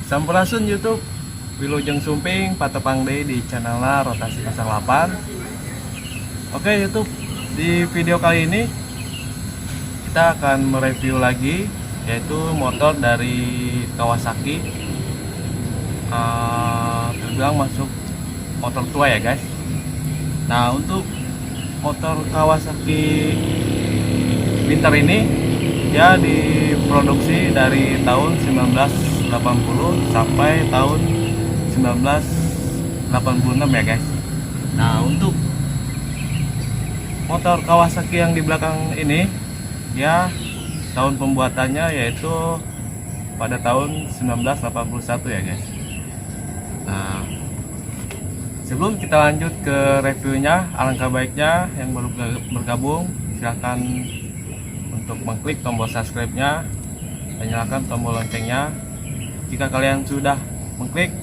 Sampurasun YouTube Wilujeng Sumping Patepang Deui di channelnya Rotasi 08. Oke YouTube, di video kali ini kita akan mereview lagi, yaitu motor dari Kawasaki. Terbilang masuk motor tua ya guys. Nah, untuk motor Kawasaki Binter ini dia diproduksi dari tahun 1980 sampai tahun 1986 ya guys. Nah, untuk motor Kawasaki yang di belakang ini ya tahun pembuatannya yaitu pada tahun 1981 ya guys. Nah, sebelum kita lanjut ke reviewnya, alangkah baiknya yang baru bergabung silahkan untuk mengklik tombol subscribe-nya dan nyalakan tombol loncengnya. Jika kalian sudah mengklik,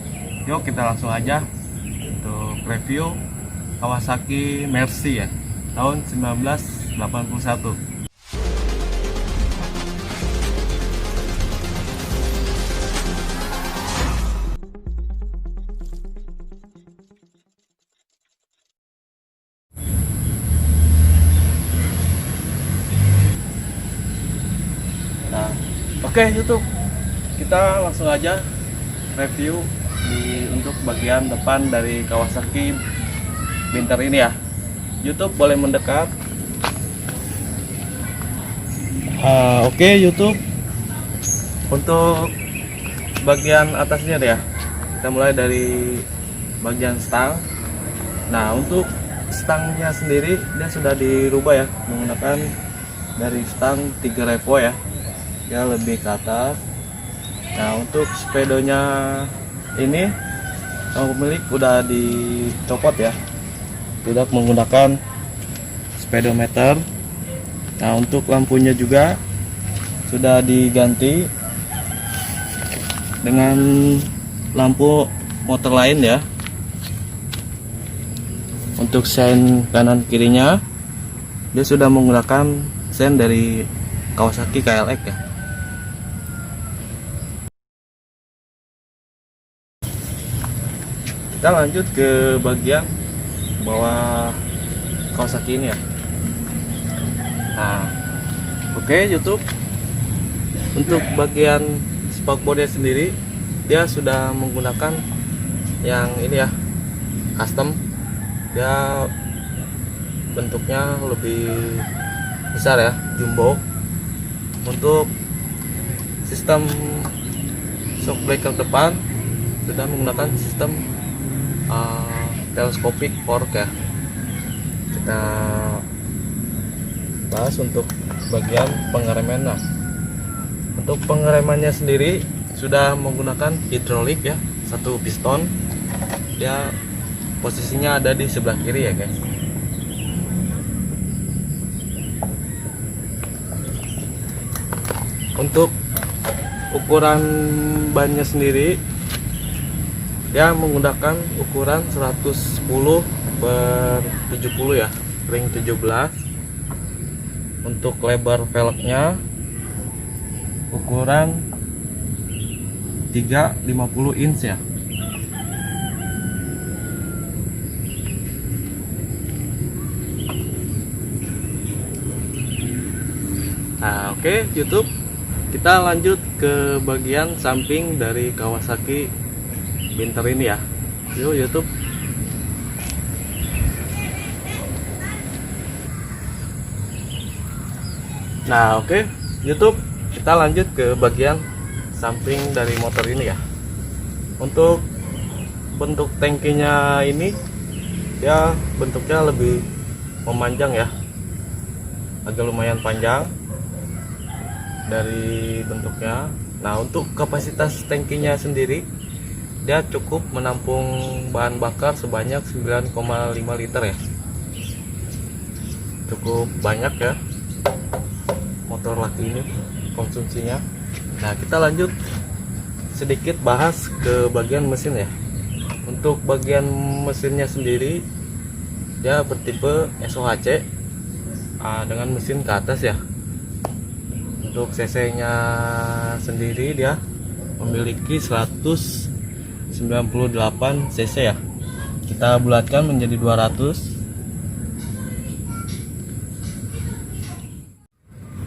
yuk kita langsung aja untuk review Kawasaki Mercy ya tahun 1981. Nah, oke YouTube, kita langsung aja review untuk bagian depan dari Kawasaki Binter ini ya. YouTube boleh mendekat. Oke YouTube, untuk bagian atasnya deh ya, kita mulai dari bagian stang. Nah, untuk stangnya sendiri dia sudah dirubah ya, menggunakan dari stang 3 revo ya, dia lebih ke atas. Nah, untuk speedonya ini sang pemilik udah dicopot ya, tidak menggunakan speedometer. Nah, untuk lampunya juga sudah diganti dengan lampu motor lain ya. Untuk sein kanan kirinya dia sudah menggunakan sein dari Kawasaki KLX ya. Kita lanjut ke bagian bawah Kawasaki ini ya. Nah, oke YouTube, untuk bagian spakbornya sendiri dia sudah menggunakan yang ini ya, custom. Dia bentuknya lebih besar ya, jumbo. Untuk sistem shock breaker depan sudah menggunakan sistem telescopic fork ya. Kita bahas untuk bagian pengereman. Nah, untuk pengeremannya sendiri sudah menggunakan hidrolik ya, satu piston. Dia posisinya ada di sebelah kiri ya guys. Untuk ukuran bannya sendiri dia menggunakan ukuran 110 per 70 ya, ring 17. Untuk lebar velgnya ukuran 350 inch ya. Nah, oke YouTube, kita lanjut ke bagian samping dari Kawasaki Binter ini ya. Yuk YouTube. Nah, oke YouTube, kita lanjut ke bagian samping dari motor ini ya. Untuk bentuk tangkinya ini ya bentuknya lebih memanjang ya, agak lumayan panjang dari bentuknya. Nah, untuk kapasitas tangkinya sendiri dia cukup menampung bahan bakar sebanyak 9,5 liter ya. Cukup banyak ya motor laki ini konsumsinya. Nah, kita lanjut sedikit bahas ke bagian mesin ya. Untuk bagian mesinnya sendiri dia bertipe SOHC dengan mesin ke atas ya. Untuk cc nya sendiri dia memiliki 198 cc ya. Kita bulatkan menjadi 200.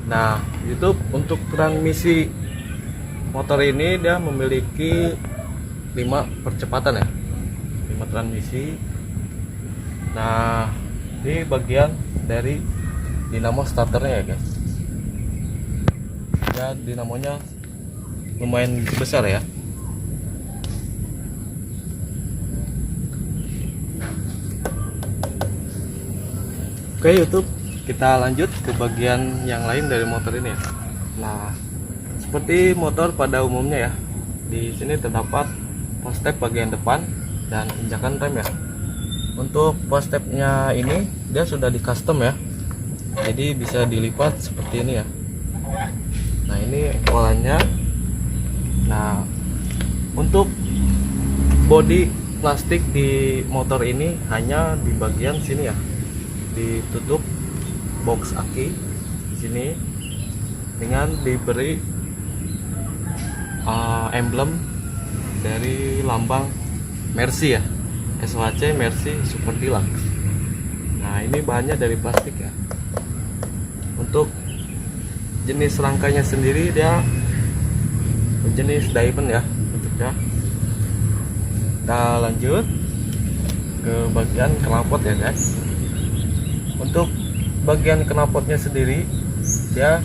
Nah, itu untuk transmisi motor ini dia memiliki 5 percepatan ya, 5 transmisi. Nah, ini bagian dari dinamo starternya ya guys. Ya, dinamonya lumayan besar ya. Oke YouTube, kita lanjut ke bagian yang lain dari motor ini ya. Nah, seperti motor pada umumnya ya, di sini terdapat post step bagian depan dan injakan rem ya. Untuk post stepnya ini dia sudah di custom ya, jadi bisa dilipat seperti ini ya. Nah, ini engkolannya. Nah, untuk bodi plastik di motor ini hanya di bagian sini ya, ditutup box aki sini dengan diberi emblem dari lambang Mercy ya, SHC Mercy Super Deluxe. Nah, ini bahannya dari plastik ya. Untuk jenis rangkanya sendiri dia jenis diamond ya bentuknya. Kita lanjut ke bagian knalpot ya guys. Untuk bagian knalpotnya sendiri dia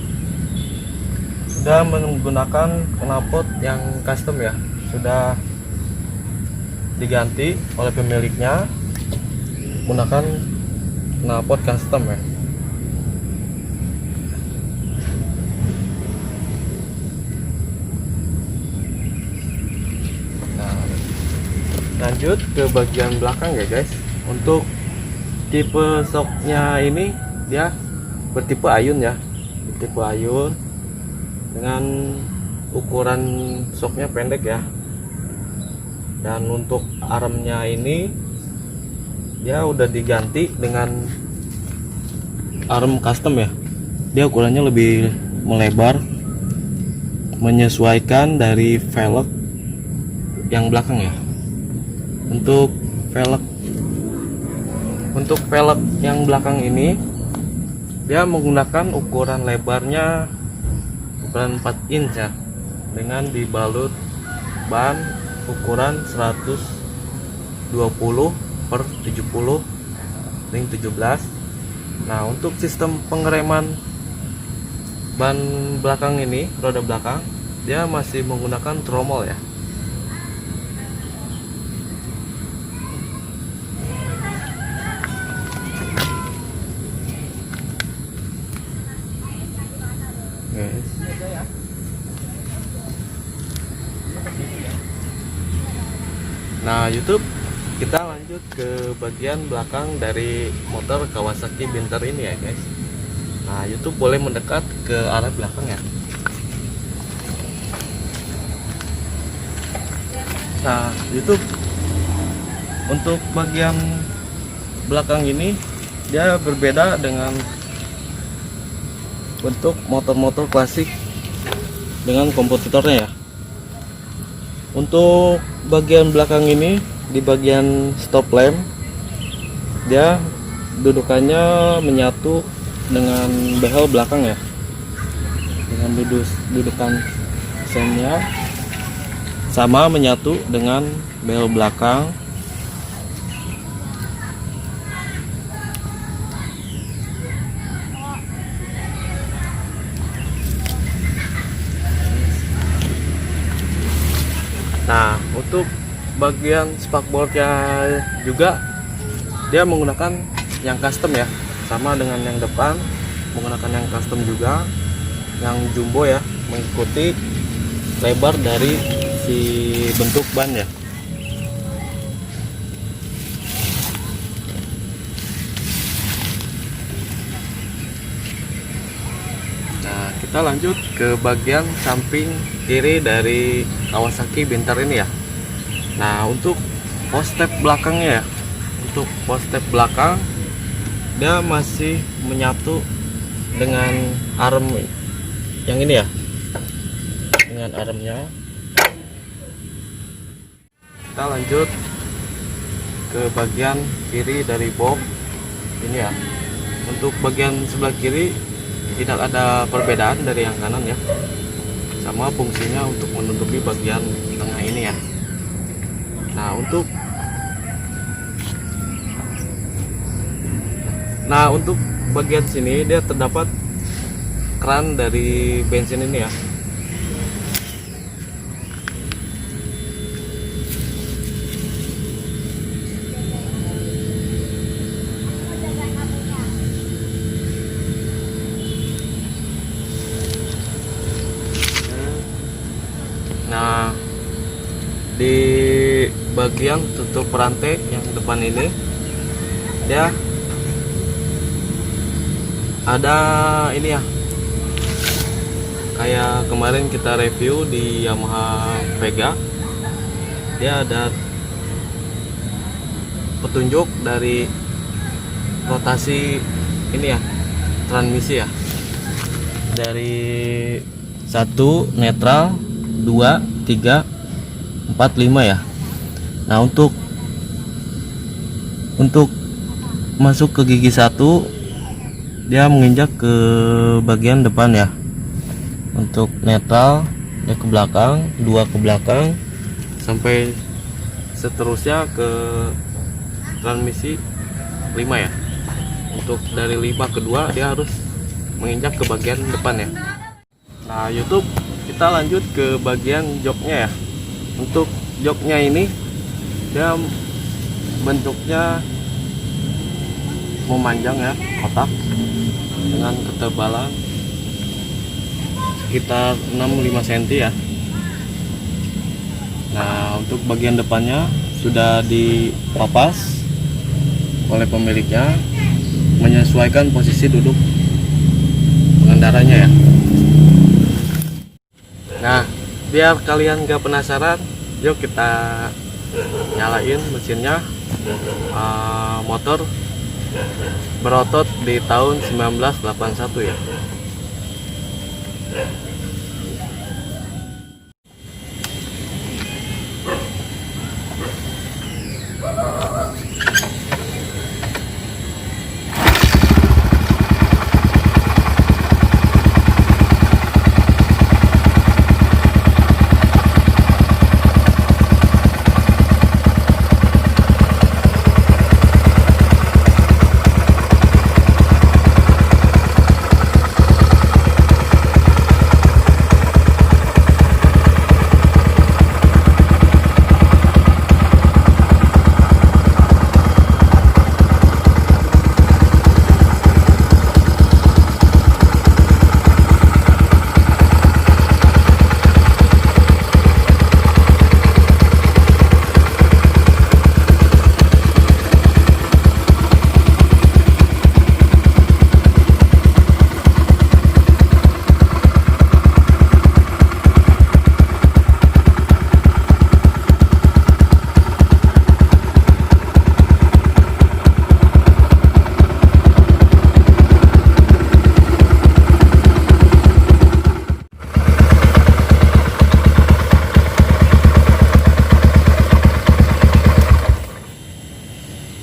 sudah menggunakan knalpot yang custom ya, sudah diganti oleh pemiliknya menggunakan knalpot custom ya. Nah, lanjut ke bagian belakang ya guys. Untuk tipe shocknya ini dia bertipe ayun ya, bertipe ayun dengan ukuran shocknya pendek ya. Dan untuk armnya ini dia udah diganti dengan arm custom ya. Dia ukurannya lebih melebar, menyesuaikan dari velg yang belakang ya. Untuk velg yang belakang ini dia menggunakan ukuran lebarnya ukuran 4 inch ya, dengan dibalut ban ukuran 120/70 ring 17. Nah, untuk sistem pengereman ban belakang ini, roda belakang, dia masih menggunakan tromol ya. Nah YouTube, kita lanjut ke bagian belakang dari motor Kawasaki Binter ini ya guys. Nah YouTube boleh mendekat ke arah belakang ya. Nah YouTube, untuk bagian belakang ini dia berbeda dengan bentuk motor-motor klasik dengan kompetitornya ya. Untuk bagian belakang ini, di bagian stop lamp dia dudukannya menyatu dengan behel belakang ya, dengan dudukan sennya sama menyatu dengan behel belakang. Nah, untuk bagian spakbornya juga dia menggunakan yang custom ya, sama dengan yang depan menggunakan yang custom juga, yang jumbo ya, mengikuti lebar dari si bentuk ban ya. Nah, kita lanjut ke bagian samping kiri dari Kawasaki Binter ini ya. Nah, untuk post step belakangnya ya, untuk post step belakang dia masih menyatu dengan arm yang ini ya, dengan armnya. kita lanjut ke bagian kiri dari box ini ya. Untuk bagian sebelah kiri tidak ada perbedaan dari yang kanan ya, sama fungsinya untuk menutupi bagian tengah ini ya. Nah untuk bagian sini dia terdapat keran dari bensin ini ya. Nah, di bagian tutup perantai yang depan ini dia ada ini ya, kayak kemarin kita review di Yamaha Vega, dia ada petunjuk dari rotasi ini ya, transmisi ya, dari 1 netral, 2, 3, 4, 5 ya. Nah untuk masuk ke gigi 1 dia menginjak ke bagian depan ya. Untuk netral dia ke belakang, 2 ke belakang, sampai seterusnya ke transmisi 5 ya. Untuk dari 5 ke 2 dia harus menginjak ke bagian depan ya. Nah YouTube, kita lanjut ke bagian joknya ya. Untuk joknya ini dia bentuknya memanjang ya, kotak dengan ketebalan sekitar 6-5 cm ya. Nah untuk bagian depannya sudah dipapas oleh pemiliknya menyesuaikan posisi duduk pengendaranya ya. Nah biar kalian gak penasaran, yuk kita nyalain mesinnya. Motor berotot di tahun 1981 ya.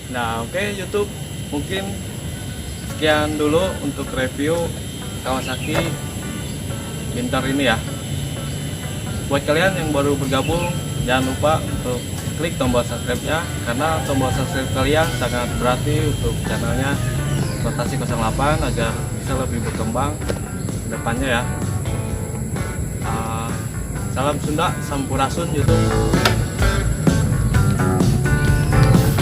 Nah oke YouTube, mungkin sekian dulu untuk review Kawasaki Binter ini ya. Buat kalian yang baru bergabung, jangan lupa untuk klik tombol subscribe-nya, karena tombol subscribe kalian sangat berarti untuk channelnya Rotasi 08 agar bisa lebih berkembang ke depannya ya. Salam Sunda, Sampurasun YouTube.